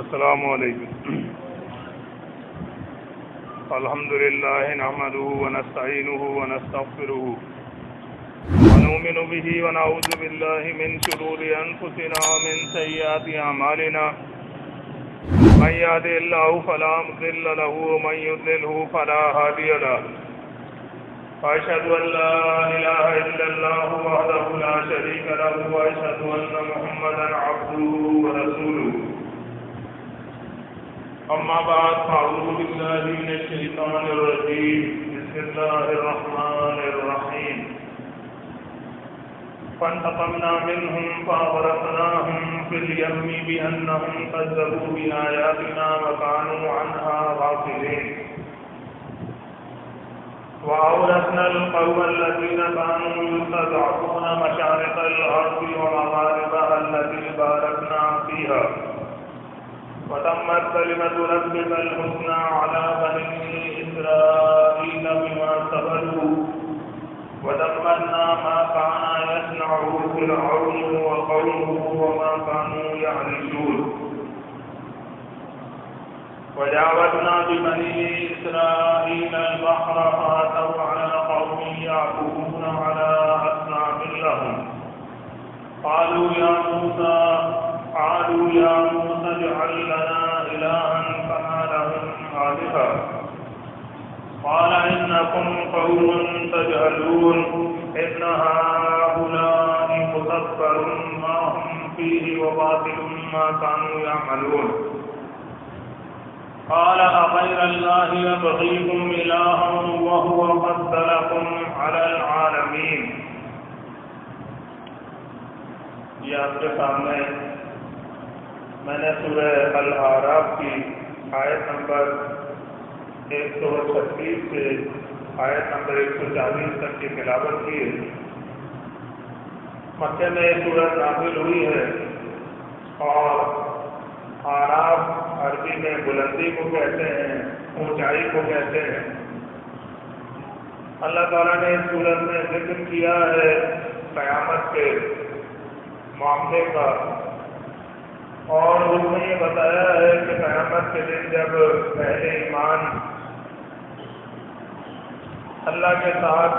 السلام علیکم۔ الحمد للہ نحمده ونستعینه ونستغفره ونؤمن به ونعوذ باللہ من شرور انفسنا ومن سیئات اعمالنا من يهده الله فلا مضل له ومن يضلل فلا هادي له وأشهد أن لا إله إلا الله وحده لا شريك له وأشهد أن محمدا عبده ورسوله أما بعد فأعوذ بالله من الشيطان الرجيم بسم الله الرحمن الرحيم فانتقمنا منهم فأغرقناهم في اليم بأنهم كذبوا بآياتنا وكانوا عنها غافلين وأورثنا القوم الذين كانوا يستضعفون مشارق الأرض ومغاربها التي باركنا فيها وتمت كلمة ربك الحسنى على بني إسرائيل بما صبروا ودمرنا ما كان يصنع فرعون وقومه وما كانوا يعرشون وجاوزنا ببني إسرائيل البحر فأتوا على قوم يعكفون على أصنام لهم قالوا يا موسى اجعل لنا إلها كما لهم آلهة قال إنكم قوم تجهلون إن هؤلاء متبر ما هم فيه وباطل ما كانوا يعملون قال أغير الله يبغيكم إلها وهو فضلكم على العالمين۔ یہ آپ کے سامنے میں نے سورہ الاعراف کی آیت نمبر 136 سے آیت نمبر 140 تک کی تلاوت کی ہے۔ مکے میں یہ سورت نازل ہوئی ہے اور اعراف عربی میں بلندی کو کہتے ہیں، اونچائی کو کہتے ہیں۔ اللہ تعالیٰ نے اس سورت میں ذکر کیا ہے قیامت کے معاملے کا، اور اس میں یہ بتایا ہے کہ قیامت کے دن جب اہل ایمان اللہ کے ساتھ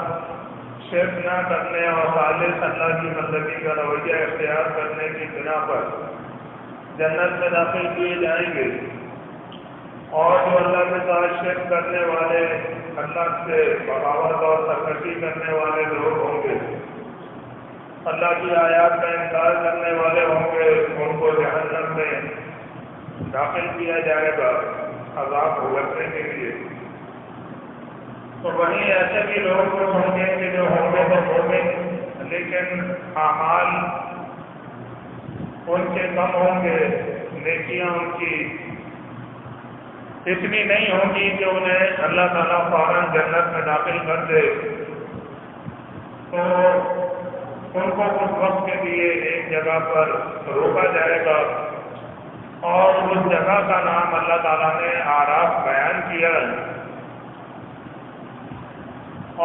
شرک نہ کرنے اور خالص اللہ کی بندگی کا رویہ اختیار کرنے کی بنا پر جنت میں داخل کیے جائیں گے، اور جو اللہ کے ساتھ شرک کرنے والے، اللہ سے بغاوت اور سرکشی کرنے والے لوگ ہوں گے، اللہ کی آیات کا انکار کرنے والے ہوں گے، ان کو جہنم میں داخل کیا جائے گا عذاب بھگتنے کے لیے۔ تو وہیں ایسے بھی لوگ ہوں گے کہ جو ہوں گے تو مومن، لیکن اعمال ان کے کم ہوں گے، نیکیاں ان کی اتنی نہیں ہوں گی کہ انہیں اللہ تعالیٰ فوراً جنت میں داخل کر دے۔ تو ان کو اس وقت کے لیے ایک جگہ پر روکا جائے گا، اور اس جگہ کا نام اللہ تعالیٰ نے اعراف بیان کیا ہے۔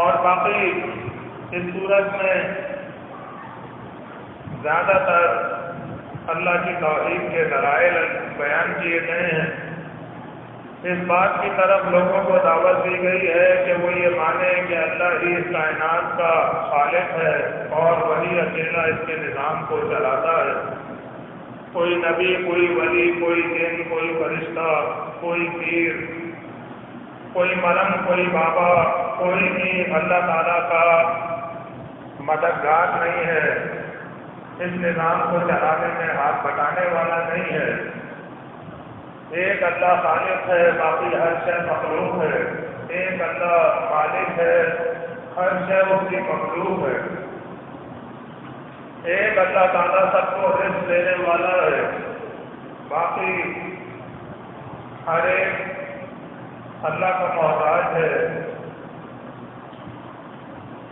اور باقی اس صورت میں زیادہ تر اللہ کی توحید کے دلائل بیان کیے گئے ہیں۔ اس بات کی طرف لوگوں کو دعوت دی گئی ہے کہ وہ یہ مانیں کہ اللہ ہی اس کائنات کا خالق ہے اور وہی اکیلا اس کے نظام کو چلاتا ہے۔ کوئی نبی، کوئی ولی، کوئی جن، کوئی فرشتہ، کوئی پیر، کوئی مرم، کوئی بابا، کوئی بھی اللہ تعالیٰ کا مددگار نہیں ہے، اس نظام کو چلانے میں ہاتھ بٹانے والا نہیں ہے۔ ایک اللہ خالق ہے، باقی ہر شے مخلوق ہے۔ ایک اللہ خالق ہے، ہر شے اس کی مخلوق ہے۔ ایک اللہ تعالیٰ سب کو رزق دینے والا ہے، باقی ہر ایک اللہ کا محتاج ہے۔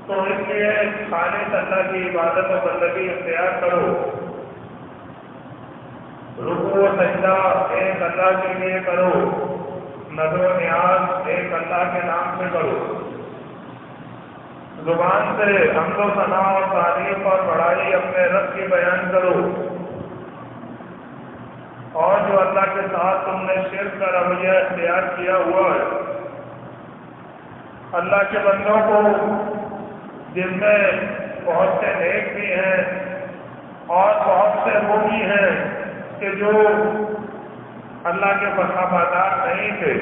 تو اس لیے خالص اللہ کی عبادت و بندگی اختیار کرو۔ رکوع و سجدہ ایک اللہ کے لیے کرو، نذر و نیاز ایک اللہ کے نام سے کرو۔ زبان سے حمد و ثنا اور تعریف اور بڑائی اپنے رب کی بیان کرو، اور جو اللہ کے ساتھ تم نے شرک کا رویہ اختیار کیا ہوا ہے، اللہ کے بندوں کو جن میں بہت سے نیک بھی ہیں اور بہت سے وہ بھی ہیں کہ جو اللہ کے فرمانبردار نہیں تھے،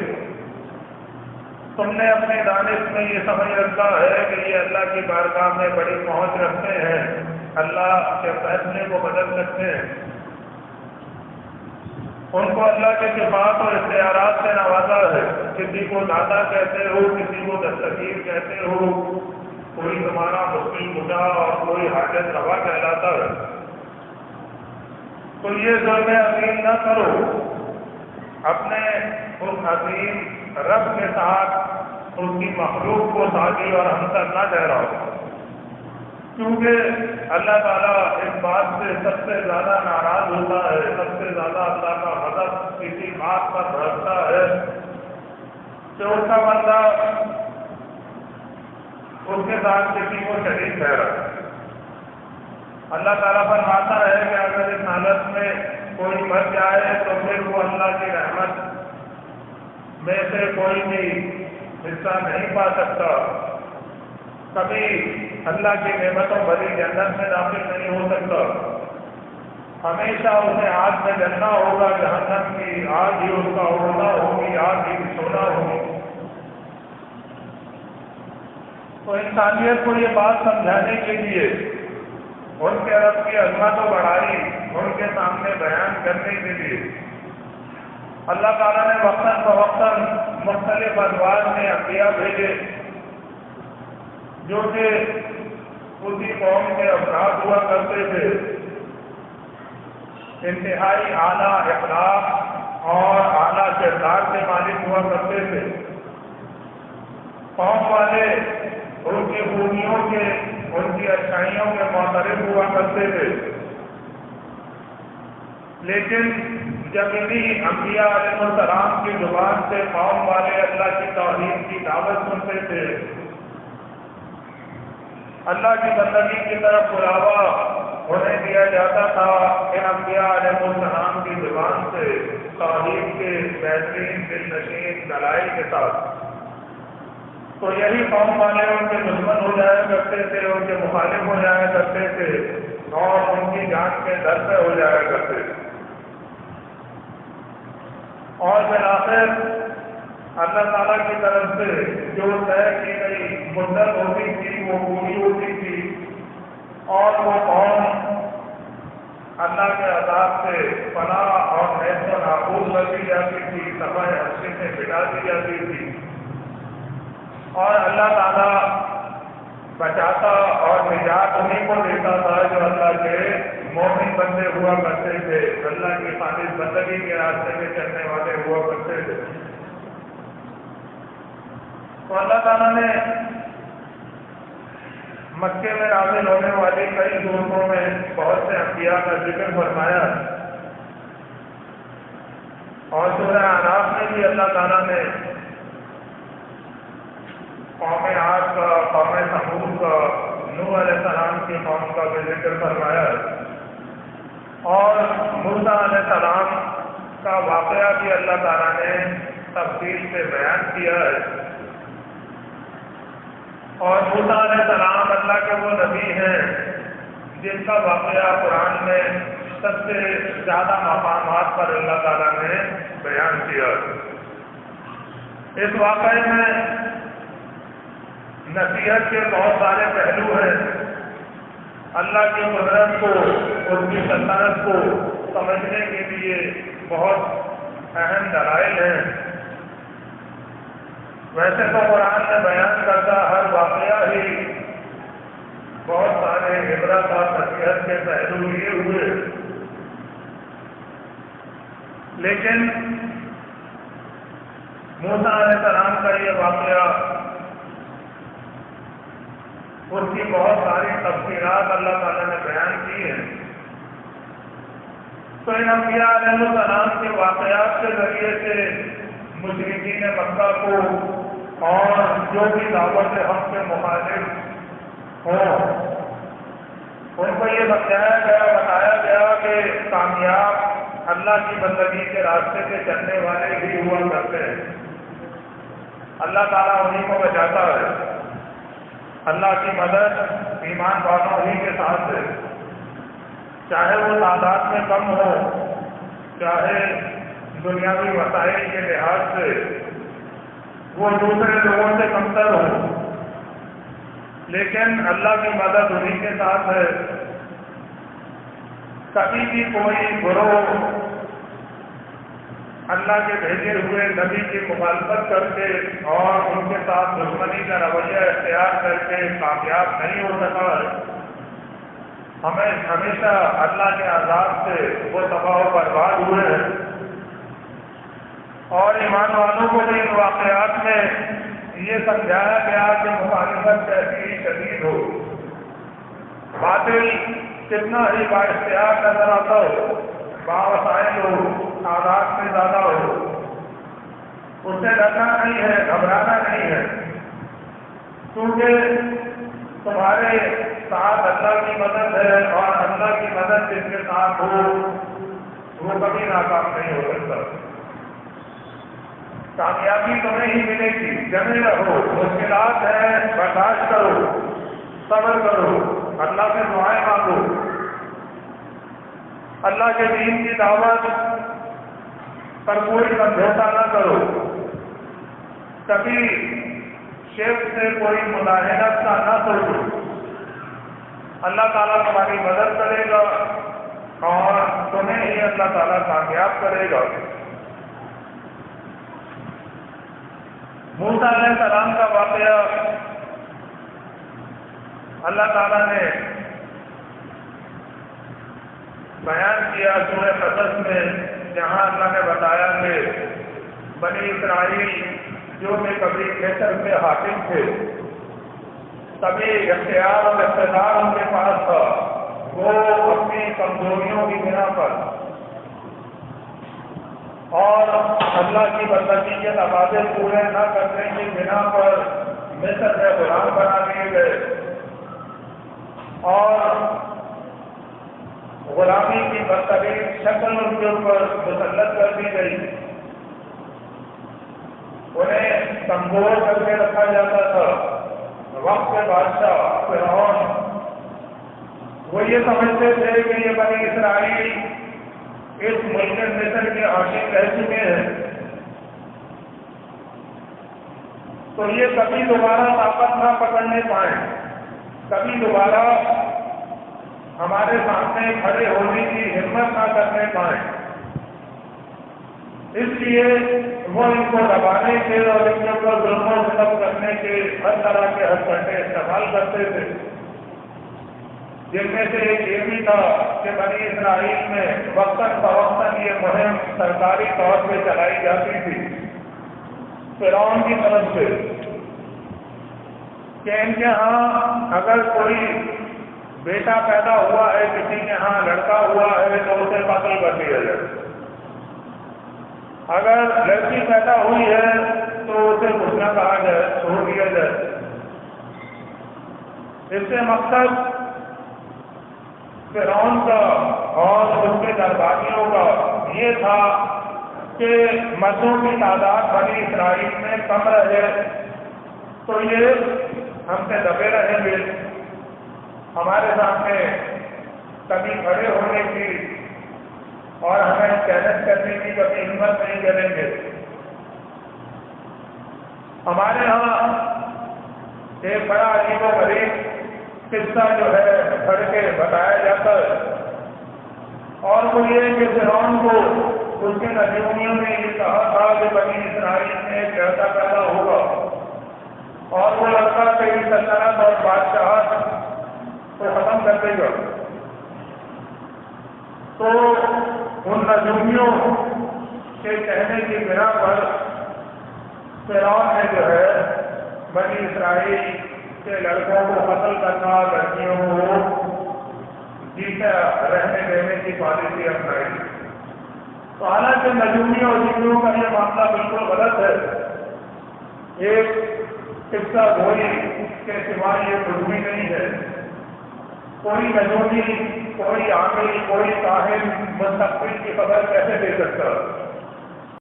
تم نے اپنی دانش میں یہ سمجھ رکھا ہے کہ یہ اللہ کی بارگاہ میں بڑی پہنچ رکھتے ہیں، اللہ کے فیصلے کو بدل سکتے ہیں، ان کو اللہ کے صفات اور اختیارات سے نوازا ہے۔ کسی کو دادا کہتے ہو، کسی کو دستگیر کہتے ہو، کوئی تمہارا مشکل کشا اور کوئی حاجت روا کہلاتا ہے، تو یہ ظلم عظیم نہ کرو، اپنے اس عظیم رب کے ساتھ اس کی مخلوق کو سازی اور ہمسر نہ ٹھہراؤ، کیونکہ اللہ تعالیٰ اس بات سے سب سے زیادہ ناراض ہوتا ہے، سب سے زیادہ اللہ کا غضب کسی بات پر بھڑکتا ہے کہ اس کا بندہ اس کے ساتھ کسی کو شریک ٹھہرا۔ اللہ تعالیٰ فرماتا ہے کہ اگر اس حالت میں کوئی مر جائے تو پھر وہ اللہ کی رحمت میں سے کوئی بھی حصہ نہیں پا سکتا، کبھی اللہ کی نعمتوں بھری جنت میں داخل نہیں ہو سکتا، ہمیشہ اسے آگ میں جلنا ہوگا، جہنم کی آگ ہی اس کا اڑنا ہوگی، آگ ہی سونا ہوگی۔ تو انسانیت کو یہ بات سمجھانے کے لیے ان کے رب کی عظمت و بڑائی ان کے سامنے بیان کرنے کے لیے اللہ تعالیٰ نے وقتاً فوقتاً مختلف ادوار میں انبیاء بھیجے، جو کہ اسی قوم کے افراد ہوا کرتے تھے، انتہائی اعلیٰ اخلاق اور اعلیٰ کردار کے مالک ہوا کرتے تھے۔ قوم والے ان کی خوبیوں کے، ان کی اچھائیوں کے معترف ہوا کرتے تھے، لیکن جب انہیں انبیاء علیہ السلام کی زبان سے قوم والے اللہ کی توحید کی دعوت سنتے تھے، اللہ کی بندگی کی طرف بلاوا انہیں دیا جاتا تھا کہ انبیاء علیہ السلام کی زبان سے توحید کے بہترین دل نشین دلائل کے ساتھ، تو یہی قوم والے ان کے دشمن ہو جایا کرتے تھے، ان کے مخالف ہو جایا کرتے تھے اور ان کی جان کے در پہ ہو جایا کرتے تھے، اور بالآخر اللہ تعالیٰ کی طرف سے جو طے کی گئی مدت ہوتی تھی وہ پوری ہوتی تھی، اور وہ قوم اللہ کے عذاب سے پناہ اور نیست و نابود کر دی جاتی تھی، صفحہ ہستی سے مٹا دی جاتی تھی، اور اللہ تعالیٰ بچاتا اور نجات انہیں کو دیتا تھا جو اللہ کے مومن بندے ہوا کرتے تھے، اللہ کی خالص بندگی کے راستے میں چلنے والے ہوا کرتے تھے۔ تو اللہ تعالیٰ نے مکے میں نازل ہونے والی کئی صورتوں میں بہت سے انبیاء کا ذکر فرمایا، اور سورہ اعراف میں بھی اللہ تعالیٰ نے قوم عاد کا، قوم ثمود کا، نوح علیہ السلام کی قوم کا بھی ذکر فرمایا، اور موسیٰ علیہ السلام کا واقعہ بھی اللہ تعالیٰ نے تفصیل سے بیان کیا ہے، اور موسیٰ علیہ السلام اللہ کے وہ نبی ہیں جن کا واقعہ قرآن میں سب سے زیادہ مقامات پر اللہ تعالیٰ نے بیان کیا۔ اس واقعے میں نصیحت کے بہت سارے پہلو ہیں، اللہ کی قدرت کو، اس کی سلطنت کو سمجھنے کے لیے بہت اہم دلائل ہیں۔ ویسے تو قرآن میں بیان کرتا ہر واقعہ ہی بہت سارے عبرت اور نصیحت کے پہلو لیے ہوئے، لیکن موسیٰ علیہ السلام کا یہ واقعہ، اس کی بہت ساری تفصیلات اللہ تعالیٰ نے بیان کی ہیں۔ تو ان انبیاء علیہ السلام کے واقعات کے ذریعے سے مشرکین مکہ کو اور جو بھی دعوت حق کے مخالف ہوں ان کو یہ بتایا گیا کہ کامیاب اللہ کی بندگی کے راستے سے چلنے والے ہی ہوا کرتے ہیں۔ اللہ تعالیٰ انہیں کو بچاتا ہے۔ اللہ کی مدد ایمان والوں ہی کے ساتھ ہے، چاہے وہ تعداد میں کم ہو، چاہے دنیاوی وسائل کے لحاظ سے وہ دوسرے لوگوں سے کمتر ہو، لیکن اللہ کی مدد انہیں کے ساتھ ہے۔ کبھی بھی کوئی گروہ اللہ کے بھیجے ہوئے نبی کی مخالفت کر کے اور ان کے ساتھ دشمنی کا رویہ اختیار کر کے کامیاب نہیں ہو سکا ہے۔ ہمیشہ اللہ کے عذاب سے وہ تباہ و برباد ہوئے ہیں، اور ایمان والوں کو بھی ان واقعات میں یہ سمجھایا گیا کہ مخالفت کیسی ہی شدید ہو، باطل کتنا ہی بااختیار نظر آتا ہو، باوسائل ہو، تعداد میں زیادہ ہو، اس سے ڈرنا نہیں ہے، گھبرانا نہیں ہے، کیونکہ تمہارے ساتھ اللہ کی مدد ہے، اور اللہ کی مدد جس کے ساتھ ہو وہ کبھی ناکام نہیں ہو سکتا۔ کامیابی تمہیں ہی ملے گی، جمے رہو، مشکلات ہیں برداشت کرو، صبر کرو، اللہ سے دعائیں مانگو، اللہ کے دین کی دعوت پر کوئی سمجھوتا نہ کرو، کبھی شرک سے کوئی مداہنت کا نہ سوچو۔ اللہ تعالیٰ تمہاری مدد کرے گا اور تمہیں ہی اللہ تعالیٰ کامیاب کرے گا۔ موسیٰ علیہ السلام کا واقعہ اللہ تعالیٰ نے بیان کیا سورہ قصص میں، جہاں اللہ نے بتایا کہ بنی اسرائیل جو کہ کبھی مصر کے حاکم تھے، کبھی اختیار اور اقتدار ان کے پاس تھا، وہ اپنی کمزوریوں کی بنا پر اور اللہ کی بندگی کے تقاضے پورے نہ کرنے کی بنا پر مصر میں غلام بنا دیے گئے، اور غلامی کی بدترین شکل ان کے اوپر مسلط کر دی گئی، انہیں کمزور کر کے رکھا جاتا تھا۔ وقت کے بادشاہ فرعون وہ یہ سمجھتے تھے کہ یہ بنی اسرائیل اس ملک مصر کے عاشق رہ چکے ہیں، تو یہ کبھی دوبارہ طاقت نہ پکڑنے پائیں، کبھی دوبارہ ہمارے سامنے کھڑے ہونے کی ہمت نہ کرنے پائیں، اس لیے وہ ان کو دبانے کے اور ان کے اوپر ظلم و ستم کرنے کے ہر طرح کے ہتھکنڈے استعمال کرتے تھے، جن میں سے ایک یہ بھی تھا کہ بنی اسرائیل میں وقتاً فوقتاً یہ مہم سرکاری طور پہ چلائی جاتی تھی فرعون کی طرف سے کہ ان کے ہاں اگر کوئی بیٹا پیدا ہوا ہے، کسی کے ہاں لڑکا ہوا ہے تو اسے قتل کر دیا جائے، اگر لڑکی پیدا ہوئی ہے تو اسے کچھ نہ کہا جائے، چھوڑ دیا جائے۔ اس سے مقصد فرعون کا اور اس کے درباریوں کا یہ تھا کہ مردوں کی تعداد بنی اسرائیل میں کم رہے تو یہ ہم سے دبے رہیں گے، ہمارے سامنے کبھی کھڑے ہونے کی اور ہمیں چیلنج کرنے کی کبھی ہمت نہیں کریں گے۔ ہمارے ہاں ایک بڑا عجیب و غریب قصہ جو ہے پڑھ کے بتایا جاتا ہے، اور وہ یہ کہ فرعون کو اس کے نبیوں نے یہ کہا تھا کہ بنی اسرائیل میں ایک لڑکا پیدا ہوگا اور وہ لڑکا تیری سلطنت اور بادشاہت کو ختم کر دے گا۔ تو ان نجومیوں کے کہنے کی بنا پر فرعون نے جو ہے بنی اسرائیل کے لڑکوں کو قتل کرنا، لڑکیوں کو جیتا رہنے دینے کی پالیسی اپنائی۔ تو حالانکہ نجومیوں اور جنوں کا یہ معاملہ بالکل غلط ہے، ایک قصہ گوئی کے سوا یہ کچھ بھی نہیں ہے، کوئی نجومی، کوئی عامل، کوئی کاہن مستقبل کی خبر کیسے دے سکتا؟